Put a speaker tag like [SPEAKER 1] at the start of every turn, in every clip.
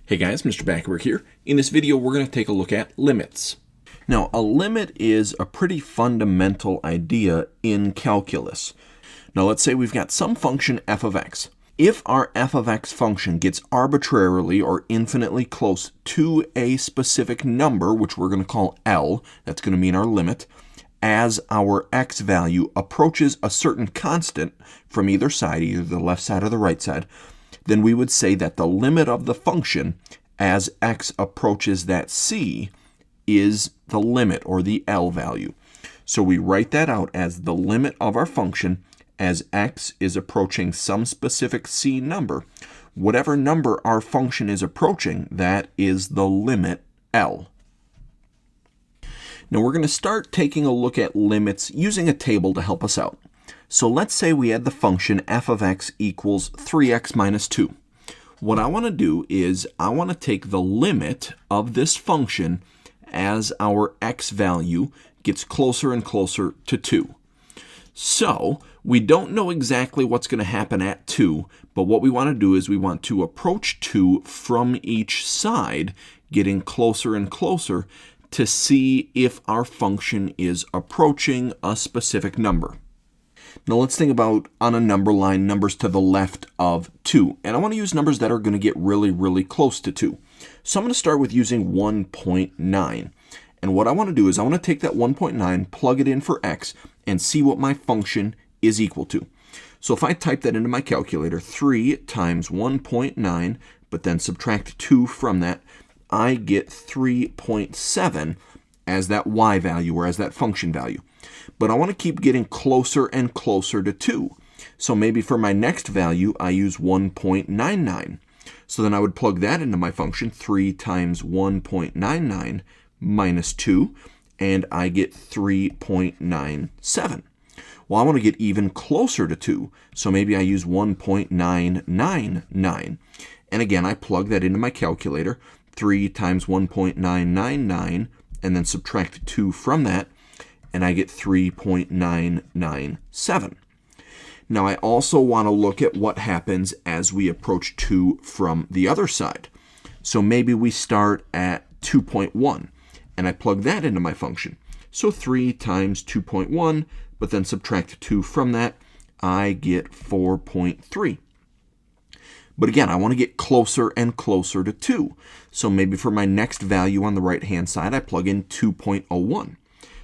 [SPEAKER 1] Hey guys, Mr. Backerberg here. In this video, we're going to take a look at limits. Now, a limit is a pretty fundamental idea in calculus. Now, let's say we've got some function f of x. If our f of x function gets arbitrarily or infinitely close to a specific number, which we're going to call L, that's going to mean our limit, as our x value approaches a certain constant from either side, either the left side or the right side, then we would say that the limit of the function as x approaches that c is the limit, or the L value. So we write that out as the limit of our function as x is approaching some specific c number. Whatever number our function is approaching, that is the limit L. Now we're going to start taking a look at limits using a table to help us out. So let's say we had the function f of x equals 3x minus 2. What I want to do is I want to take the limit of this function as our x value gets closer and closer to 2. So we don't know exactly what's going to happen at 2, but what we want to do is we want to approach 2 from each side, getting closer and closer to see if our function is approaching a specific number. Now let's think about, on a number line, numbers to the left of 2. And I want to use numbers that are going to get really, really close to 2. So I'm going to start with using 1.9. And what I want to do is I want to take that 1.9, plug it in for x, and see what my function is equal to. So if I type that into my calculator, 3 times 1.9, but then subtract 2 from that, I get 3.7 as that y value, or as that function value. But I want to keep getting closer and closer to 2. So maybe for my next value, I use 1.99. So then I would plug that into my function, 3 times 1.99 minus 2, and I get 3.97. Well, I want to get even closer to 2, so maybe I use 1.999. And again, I plug that into my calculator, 3 times 1.999, and then subtract 2 from that, and I get 3.997. Now I also want to look at what happens as we approach 2 from the other side. So maybe we start at 2.1, and I plug that into my function. So 3 times 2.1, but then subtract 2 from that, I get 4.3. But again, I want to get closer and closer to 2. So maybe for my next value on the right-hand side, I plug in 2.01.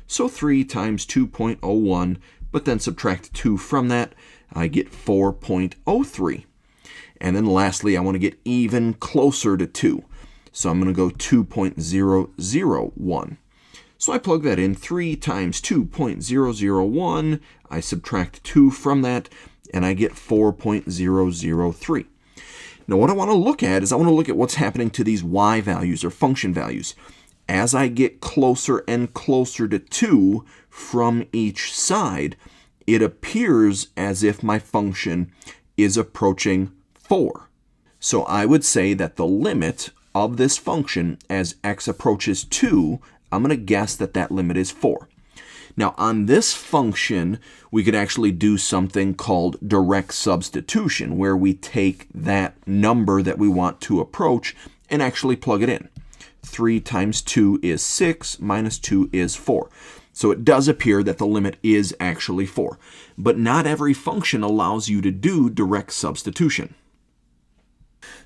[SPEAKER 1] So 3 times 2.01, but then subtract 2 from that, I get 4.03. And then lastly, I want to get even closer to 2. So I'm going to go 2.001. So I plug that in, 3 times 2.001, I subtract 2 from that, and I get 4.003. Now what I want to look at is I want to look at what's happening to these y values, or function values. As I get closer and closer to 2 from each side, it appears as if my function is approaching 4. So I would say that the limit of this function as x approaches 2, I'm going to guess that that limit is 4. Now on this function, we could actually do something called direct substitution, where we take that number that we want to approach and actually plug it in. 3 times 2 is 6, minus 2 is 4. So it does appear that the limit is actually 4. But not every function allows you to do direct substitution.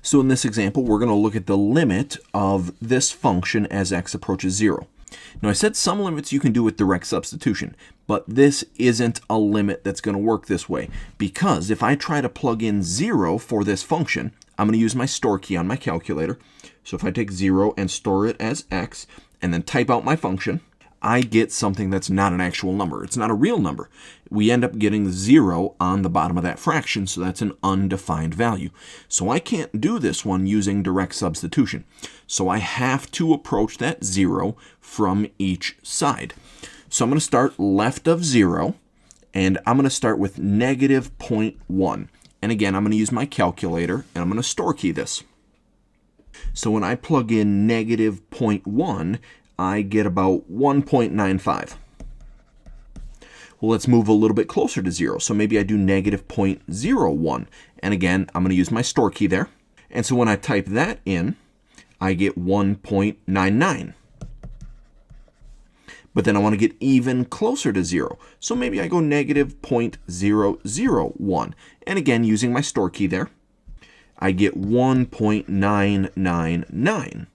[SPEAKER 1] So in this example, we're going to look at the limit of this function as x approaches 0. Now I said some limits you can do with direct substitution, but this isn't a limit that's going to work this way, because if I try to plug in 0 for this function, I'm going to use my store key on my calculator. So if I take 0 and store it as x, and then type out my function, I get something that's not an actual number. It's not a real number. We end up getting 0 on the bottom of that fraction, so that's an undefined value. So I can't do this one using direct substitution. So I have to approach that 0 from each side. So I'm going to start left of 0, and I'm going to start with negative 0.1. And again, I'm going to use my calculator, and I'm going to store key this. So when I plug in negative 0.1, I get about 1.95. Well, let's move a little bit closer to 0. So maybe I do negative 0.01. And again, I'm going to use my store key there. And so when I type that in, I get 1.99. But then I want to get even closer to 0. So maybe I go negative 0.001. And again, using my store key there, I get 1.999.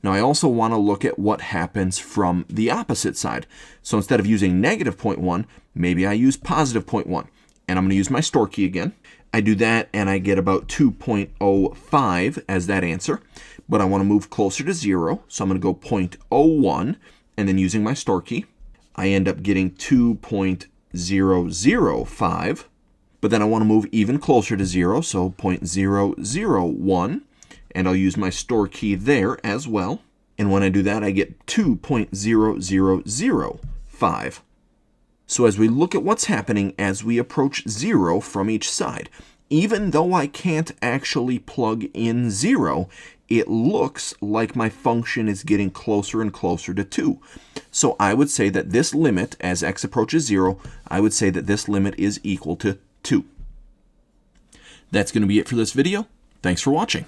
[SPEAKER 1] Now I also want to look at what happens from the opposite side. So instead of using negative 0.1, maybe I use positive 0.1. And I'm going to use my store key again. I do that and I get about 2.05 as that answer. But I want to move closer to 0. So I'm going to go 0.01. And then using my store key, I end up getting 2.005. But then I want to move even closer to 0, so 0.001. And I'll use my store key there as well. And when I do that, I get 2.0005. So as we look at what's happening as we approach 0 from each side, even though I can't actually plug in 0, it looks like my function is getting closer and closer to 2. So I would say that this limit, as x approaches 0, I would say that this limit is equal to 2. That's going to be it for this video. Thanks for watching.